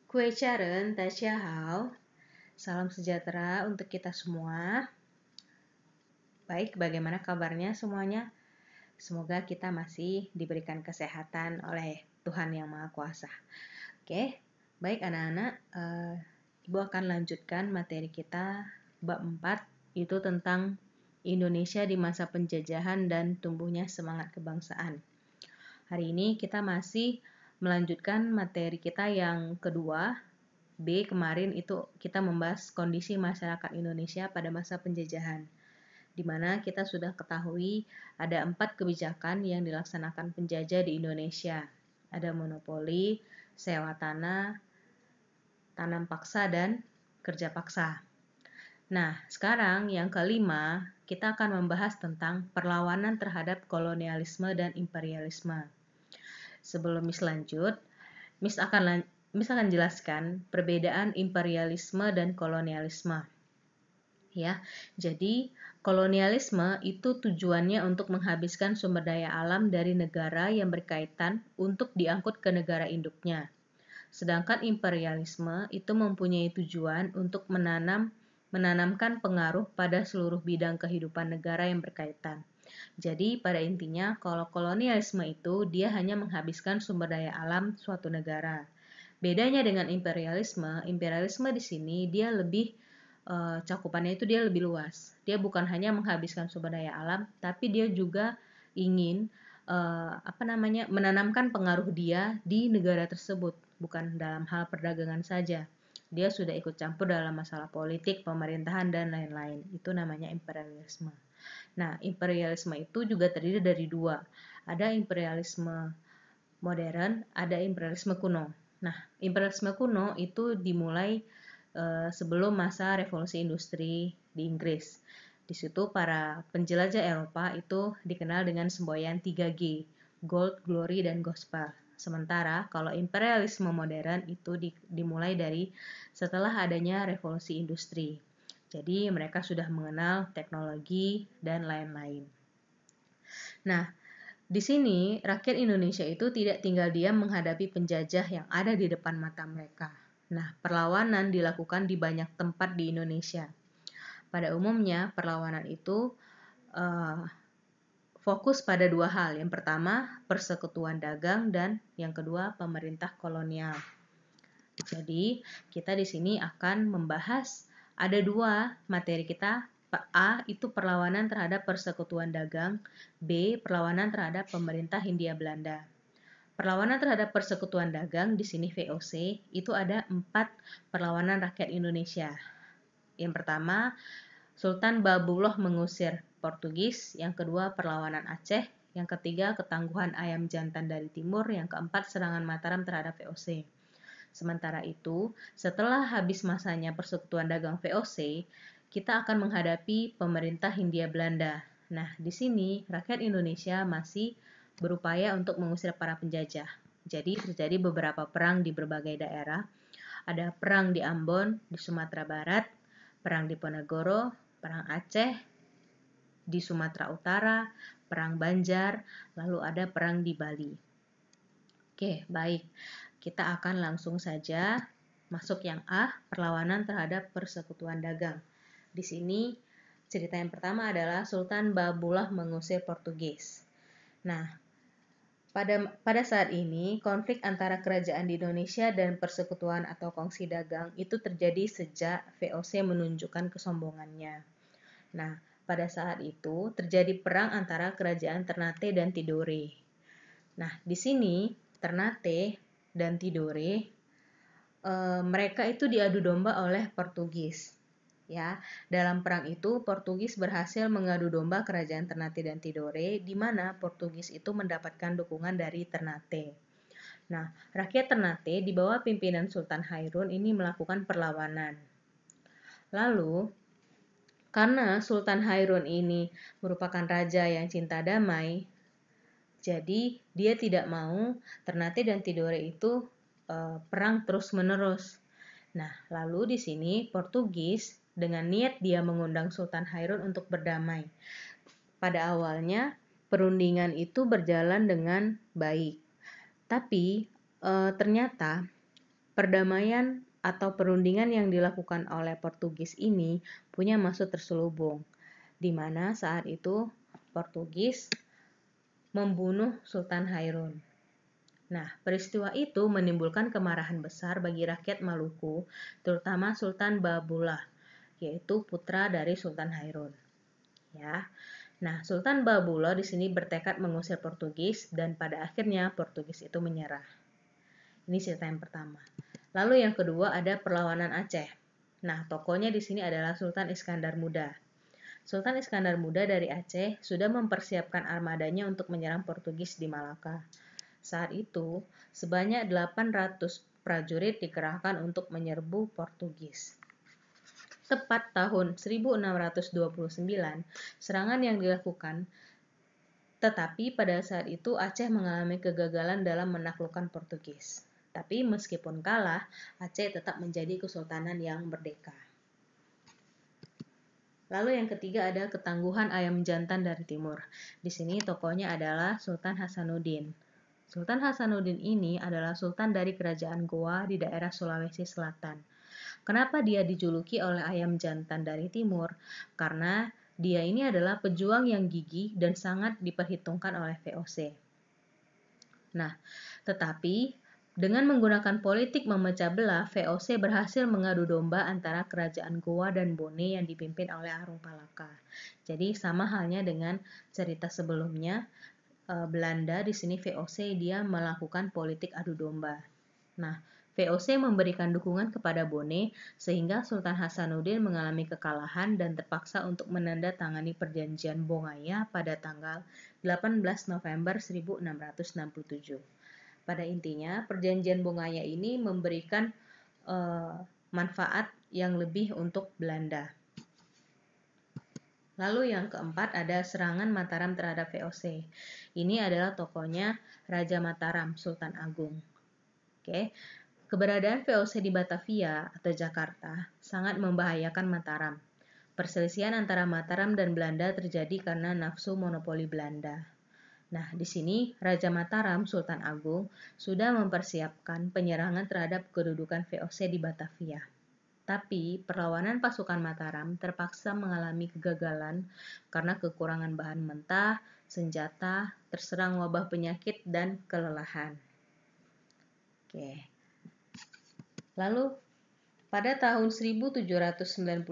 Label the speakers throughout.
Speaker 1: Kue Charen, Hao. Salam sejahtera untuk kita semua. Baik, bagaimana kabarnya semuanya? Semoga kita masih diberikan kesehatan oleh Tuhan Yang Maha Kuasa. Oke, baik anak-anak, Ibu akan lanjutkan materi kita bab 4, itu tentang Indonesia di masa penjajahan dan tumbuhnya semangat kebangsaan. Hari ini kita masih melanjutkan materi kita yang kedua. B kemarin itu kita membahas kondisi masyarakat Indonesia pada masa penjajahan, di mana kita sudah ketahui ada 4 kebijakan yang dilaksanakan penjajah di Indonesia. Ada monopoli, sewa tanah, tanam paksa, dan kerja paksa. Nah, sekarang yang kelima, kita akan membahas tentang perlawanan terhadap kolonialisme dan imperialisme. Sebelum Miss lanjut, Miss akan jelaskan perbedaan imperialisme dan kolonialisme. Ya, jadi kolonialisme itu tujuannya untuk menghabiskan sumber daya alam dari negara yang berkaitan untuk diangkut ke negara induknya. Sedangkan imperialisme itu mempunyai tujuan untuk menanamkan pengaruh pada seluruh bidang kehidupan negara yang berkaitan. Jadi pada intinya kalau kolonialisme itu dia hanya menghabiskan sumber daya alam suatu negara. Bedanya dengan imperialisme di sini dia lebih cakupannya itu dia lebih luas. Dia bukan hanya menghabiskan sumber daya alam, tapi dia juga ingin menanamkan pengaruh dia di negara tersebut, bukan dalam hal perdagangan saja. Dia sudah ikut campur dalam masalah politik, pemerintahan, dan lain-lain. Itu namanya imperialisme. Nah, imperialisme itu juga terdiri dari dua. Ada imperialisme modern, ada imperialisme kuno. Nah, imperialisme kuno itu dimulai sebelum masa revolusi industri di Inggris. Di situ para penjelajah Eropa itu dikenal dengan semboyan 3G, Gold, Glory, dan Gospel. Sementara kalau imperialisme modern itu dimulai dari setelah adanya revolusi industri. Jadi mereka sudah mengenal teknologi dan lain-lain. Nah, di sini, rakyat Indonesia itu tidak tinggal diam menghadapi penjajah yang ada di depan mata mereka. Nah, perlawanan dilakukan di banyak tempat di Indonesia. Pada umumnya, perlawanan itu fokus pada dua hal. Yang pertama, persekutuan dagang, dan yang kedua, pemerintah kolonial. Jadi, kita di sini akan membahas ada dua materi kita. A itu perlawanan terhadap persekutuan dagang, B perlawanan terhadap pemerintah Hindia Belanda. Perlawanan terhadap persekutuan dagang di sini VOC itu ada 4 perlawanan rakyat Indonesia. Yang pertama, Sultan Babullah mengusir Portugis, yang kedua perlawanan Aceh, yang ketiga ketangguhan ayam jantan dari timur, yang keempat serangan Mataram terhadap VOC. Sementara itu, setelah habis masanya persekutuan dagang VOC, kita akan menghadapi pemerintah Hindia Belanda. Nah, di sini rakyat Indonesia masih berupaya untuk mengusir para penjajah. Jadi terjadi beberapa perang di berbagai daerah. Ada perang di Ambon, di Sumatera Barat, perang di Ponorogo, perang Aceh, di Sumatera Utara, perang Banjar, lalu ada perang di Bali. Oke, baik. Kita akan langsung saja masuk yang A, perlawanan terhadap persekutuan dagang. Di sini cerita yang pertama adalah Sultan Babullah mengusir Portugis. Nah, pada saat ini konflik antara kerajaan di Indonesia dan persekutuan atau kongsi dagang itu terjadi sejak VOC menunjukkan kesombongannya. Nah, pada saat itu terjadi perang antara kerajaan Ternate dan Tidore. Nah, di sini Ternate dan Tidore mereka itu diadu domba oleh Portugis. Ya, dalam perang itu Portugis berhasil mengadu domba kerajaan Ternate dan Tidore, di mana Portugis itu mendapatkan dukungan dari Ternate. Nah, rakyat Ternate di bawah pimpinan Sultan Hairun ini melakukan perlawanan. Lalu, karena Sultan Hairun ini merupakan raja yang cinta damai, jadi dia tidak mau Ternate dan Tidore itu perang terus-menerus. Nah, lalu di sini Portugis dengan niat dia mengundang Sultan Hairun untuk berdamai. Pada awalnya perundingan itu berjalan dengan baik. Tapi ternyata perdamaian atau perundingan yang dilakukan oleh Portugis ini punya maksud terselubung, di mana saat itu Portugis membunuh Sultan Hairun. Nah, peristiwa itu menimbulkan kemarahan besar bagi rakyat Maluku, terutama Sultan Babullah, yaitu putra dari Sultan Hairun. Ya. Nah, Sultan Babullah di sini bertekad mengusir Portugis dan pada akhirnya Portugis itu menyerah. Ini cerita yang pertama. Lalu yang kedua ada perlawanan Aceh. Nah, tokohnya di sini adalah Sultan Iskandar Muda. Sultan Iskandar Muda dari Aceh sudah mempersiapkan armadanya untuk menyerang Portugis di Malaka. Saat itu, sebanyak 800 prajurit dikerahkan untuk menyerbu Portugis. Tepat tahun 1629, serangan yang dilakukan, tetapi pada saat itu Aceh mengalami kegagalan dalam menaklukkan Portugis. Tapi meskipun kalah, Aceh tetap menjadi kesultanan yang merdeka. Lalu yang ketiga ada ketangguhan ayam jantan dari timur. Di sini tokohnya adalah Sultan Hasanuddin. Sultan Hasanuddin ini adalah sultan dari kerajaan Goa di daerah Sulawesi Selatan. Kenapa dia dijuluki oleh ayam jantan dari timur? Karena dia ini adalah pejuang yang gigih dan sangat diperhitungkan oleh VOC. Nah, tetapi dengan menggunakan politik memecah belah, VOC berhasil mengadu domba antara kerajaan Goa dan Bone yang dipimpin oleh Arung Palaka. Jadi sama halnya dengan cerita sebelumnya, Belanda di sini VOC dia melakukan politik adu domba. Nah, VOC memberikan dukungan kepada Bone sehingga Sultan Hasanuddin mengalami kekalahan dan terpaksa untuk menandatangani perjanjian Bongaya pada tanggal 18 November 1667. Pada intinya, perjanjian Bongaya ini memberikan manfaat yang lebih untuk Belanda. Lalu yang keempat ada serangan Mataram terhadap VOC. Ini adalah tokohnya Raja Mataram, Sultan Agung. Oke. Keberadaan VOC di Batavia atau Jakarta sangat membahayakan Mataram. Perselisihan antara Mataram dan Belanda terjadi karena nafsu monopoli Belanda. Nah, di sini Raja Mataram, Sultan Agung, sudah mempersiapkan penyerangan terhadap kedudukan VOC di Batavia. Tapi perlawanan pasukan Mataram terpaksa mengalami kegagalan karena kekurangan bahan mentah, senjata, terserang wabah penyakit, dan kelelahan. Oke. Lalu pada tahun 1799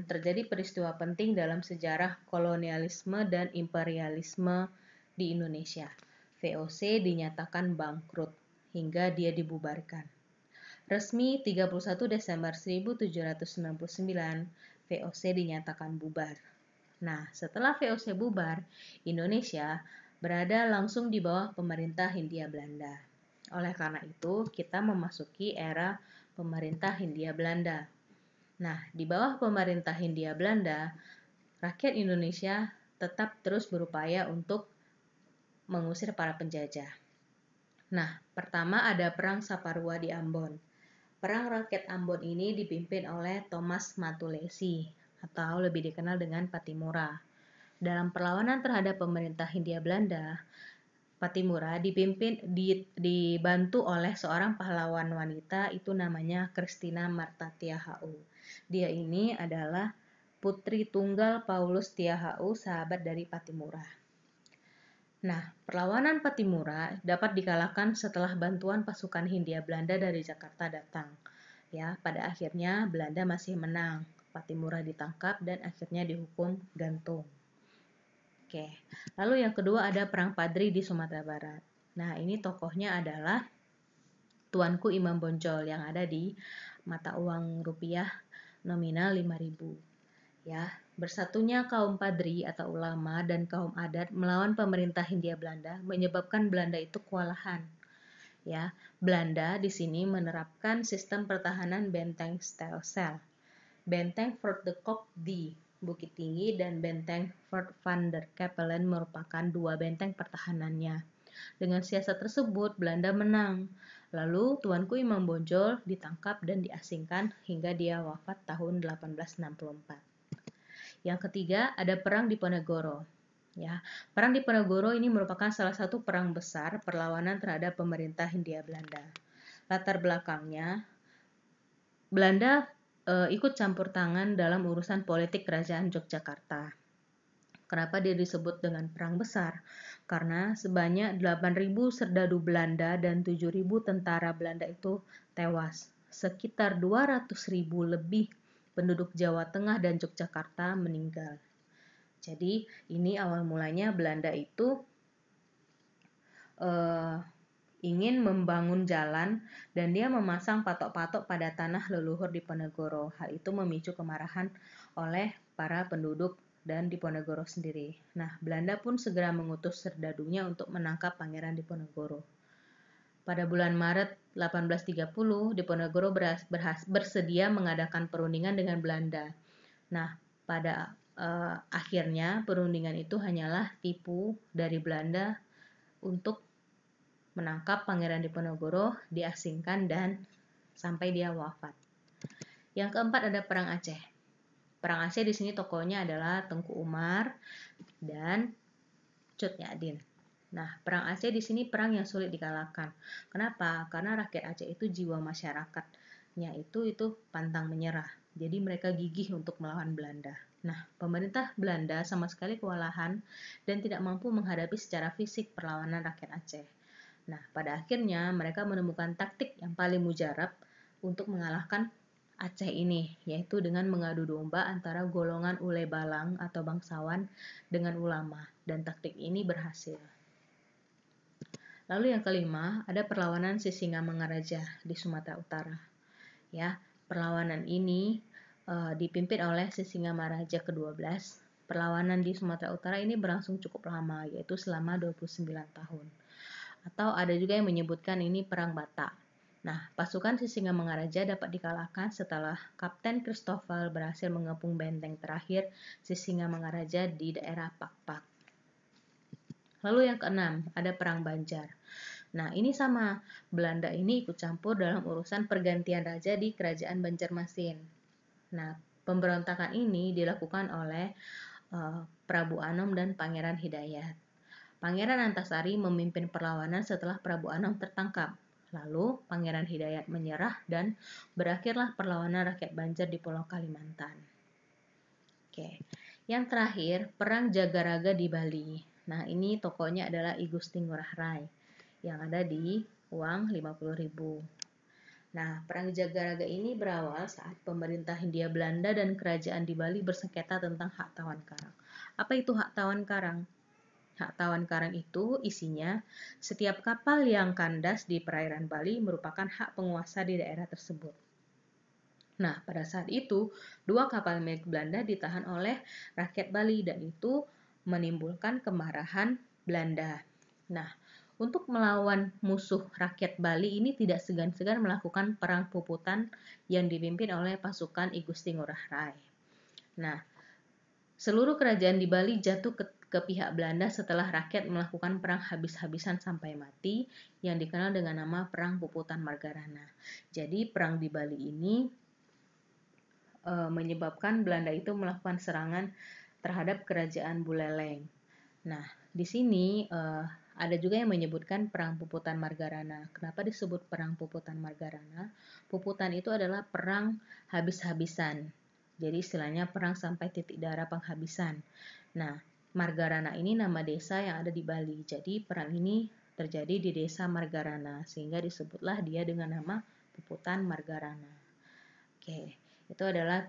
Speaker 1: terjadi peristiwa penting dalam sejarah kolonialisme dan imperialisme di Indonesia. VOC dinyatakan bangkrut hingga dia dibubarkan. Resmi 31 Desember 1799, VOC dinyatakan bubar. Nah, setelah VOC bubar, Indonesia berada langsung di bawah pemerintah Hindia Belanda. Oleh karena itu, kita memasuki era pemerintah Hindia Belanda. Nah, di bawah pemerintah Hindia Belanda, rakyat Indonesia tetap terus berupaya untuk mengusir para penjajah. Nah, pertama ada Perang Saparua di Ambon. Perang rakyat Ambon ini dipimpin oleh Thomas Matulesi atau lebih dikenal dengan Pattimura. Dalam perlawanan terhadap pemerintah Hindia Belanda, Pattimura dibantu oleh seorang pahlawan wanita itu namanya Christina Marta Tiahau. Dia ini adalah putri tunggal Paulus Tiahau, sahabat dari Pattimura. Nah, perlawanan Pattimura dapat dikalahkan setelah bantuan pasukan Hindia Belanda dari Jakarta datang. Ya, pada akhirnya Belanda masih menang. Pattimura ditangkap dan akhirnya dihukum gantung. Oke. Lalu yang kedua ada Perang Padri di Sumatera Barat. Nah, ini tokohnya adalah Tuanku Imam Bonjol yang ada di mata uang rupiah nominal 5.000. Ya, bersatunya kaum padri atau ulama dan kaum adat melawan pemerintah Hindia Belanda menyebabkan Belanda itu kewalahan. Ya, Belanda di sini menerapkan sistem pertahanan benteng stelsel. Benteng Fort de Kock di Bukit Tinggi dan benteng Fort van der Capellen merupakan dua benteng pertahanannya. Dengan siasat tersebut, Belanda menang. Lalu Tuanku Imam Bonjol ditangkap dan diasingkan hingga dia wafat tahun 1864. Yang ketiga, ada Perang Diponegoro. Ya, Perang Diponegoro ini merupakan salah satu perang besar perlawanan terhadap pemerintah Hindia Belanda. latar belakangnya, Belanda ikut campur tangan dalam urusan politik kerajaan Yogyakarta. Kenapa dia disebut dengan perang besar? Karena sebanyak 8.000 serdadu Belanda dan 7.000 tentara Belanda itu tewas. Sekitar 200.000 lebih penduduk Jawa Tengah dan Yogyakarta meninggal. Jadi ini awal mulanya Belanda itu ingin membangun jalan dan dia memasang patok-patok pada tanah leluhur Diponegoro. Hal itu memicu kemarahan oleh para penduduk dan Diponegoro sendiri. Nah, Belanda pun segera mengutus serdadunya untuk menangkap Pangeran Diponegoro. Pada bulan Maret 1830, Diponegoro bersedia mengadakan perundingan dengan Belanda. Nah, pada akhirnya perundingan itu hanyalah tipu dari Belanda untuk menangkap Pangeran Diponegoro, diasingkan dan sampai dia wafat. Yang keempat ada Perang Aceh. Perang Aceh di sini tokohnya adalah Tengku Umar dan Cut Nyak-din. Nah, Perang Aceh di sini perang yang sulit dikalahkan. Kenapa? Karena rakyat Aceh itu jiwa masyarakatnya itu pantang menyerah. Jadi mereka gigih untuk melawan Belanda. Nah, pemerintah Belanda sama sekali kewalahan dan tidak mampu menghadapi secara fisik perlawanan rakyat Aceh. Nah, pada akhirnya mereka menemukan taktik yang paling mujarab untuk mengalahkan Aceh ini, yaitu dengan mengadu domba antara golongan ule balang atau bangsawan dengan ulama, dan taktik ini berhasil. Lalu yang kelima, ada perlawanan Sisingamangaraja di Sumatera Utara. Ya, perlawanan ini dipimpin oleh Sisingamaraja ke-12. Perlawanan di Sumatera Utara ini berlangsung cukup lama, yaitu selama 29 tahun. Atau ada juga yang menyebutkan ini Perang Batak. Nah, pasukan Sisingamangaraja dapat dikalahkan setelah Kapten Christopher berhasil mengepung benteng terakhir Sisingamangaraja di daerah Pakpak. Lalu yang keenam, ada Perang Banjar. Nah, ini sama, Belanda ini ikut campur dalam urusan pergantian raja di Kerajaan Banjarmasin. Nah, pemberontakan ini dilakukan oleh Prabu Anom dan Pangeran Hidayat. Pangeran Antasari memimpin perlawanan setelah Prabu Anom tertangkap. Lalu Pangeran Hidayat menyerah dan berakhirlah perlawanan rakyat Banjar di Pulau Kalimantan. Oke. Yang terakhir, Perang Jagaraga di Bali. Nah, ini tokohnya adalah I Gusti Ngurah Rai yang ada di uang 50.000. Nah, Perang Jagaraga ini berawal saat pemerintah Hindia Belanda dan kerajaan di Bali bersengketa tentang hak tawan karang. Apa itu hak tawan karang? Hak tawan karang itu isinya setiap kapal yang kandas di perairan Bali merupakan hak penguasa di daerah tersebut. Nah, pada saat itu, 2 kapal milik Belanda ditahan oleh rakyat Bali dan itu menimbulkan kemarahan Belanda. Nah, untuk melawan musuh rakyat Bali ini tidak segan-segan melakukan perang puputan yang dipimpin oleh pasukan I Gusti Ngurah Rai. Nah, seluruh kerajaan di Bali jatuh ke pihak Belanda setelah rakyat melakukan perang habis-habisan sampai mati yang dikenal dengan nama Perang Puputan Margarana. Jadi perang di Bali ini menyebabkan Belanda itu melakukan serangan terhadap kerajaan Buleleng. Nah, di sini ada juga yang menyebutkan Perang Puputan Margarana. Kenapa disebut Perang Puputan Margarana? Puputan itu adalah perang habis-habisan. Jadi istilahnya perang sampai titik darah penghabisan. Nah, Margarana ini nama desa yang ada di Bali. Jadi perang ini terjadi di desa Margarana, sehingga disebutlah dia dengan nama Puputan Margarana. Oke, itu adalah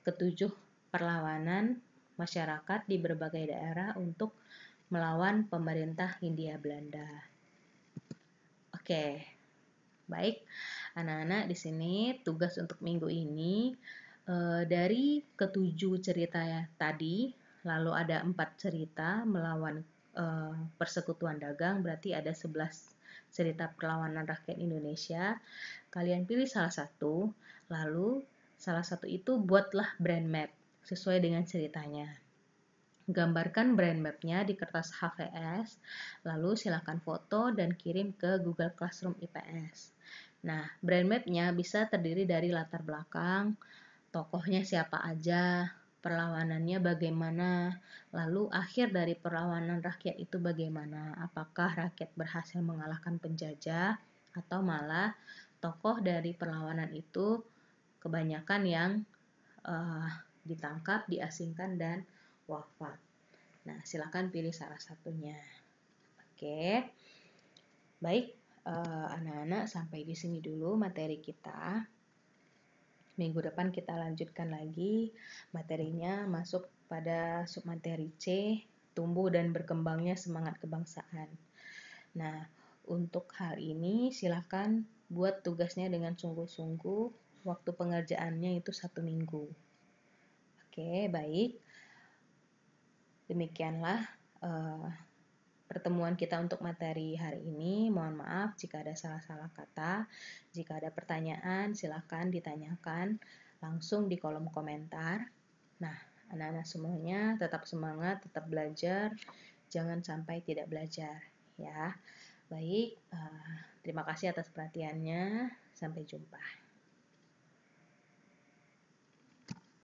Speaker 1: ketujuh perlawanan masyarakat di berbagai daerah untuk melawan pemerintah Hindia Belanda. Oke, baik anak-anak, di sini tugas untuk minggu ini dari ketujuh cerita tadi, lalu ada 4 cerita melawan persekutuan dagang, berarti ada 11 cerita perlawanan rakyat Indonesia. Kalian pilih salah satu, lalu salah satu itu buatlah brand map sesuai dengan ceritanya. Gambarkan brand map-nya di kertas HVS, lalu silakan foto dan kirim ke Google Classroom IPS. Nah, brand map-nya bisa terdiri dari latar belakang, tokohnya siapa aja, perlawanannya bagaimana, lalu akhir dari perlawanan rakyat itu bagaimana, apakah rakyat berhasil mengalahkan penjajah atau malah tokoh dari perlawanan itu kebanyakan yang ditangkap, diasingkan, dan wafat. Nah, silakan pilih salah satunya. Oke, baik anak-anak, sampai di sini dulu materi kita. Minggu depan kita lanjutkan lagi materinya, masuk pada submateri C, tumbuh dan berkembangnya semangat kebangsaan. Nah, untuk hal ini silakan buat tugasnya dengan sungguh-sungguh. Waktu pengerjaannya itu 1 minggu. Oke, baik. Demikianlah pertemuan kita untuk materi hari ini. Mohon maaf jika ada salah-salah kata. Jika ada pertanyaan, silakan ditanyakan langsung di kolom komentar. Nah, anak-anak semuanya tetap semangat, tetap belajar. Jangan sampai tidak belajar, ya. Baik, terima kasih atas perhatiannya. Sampai jumpa.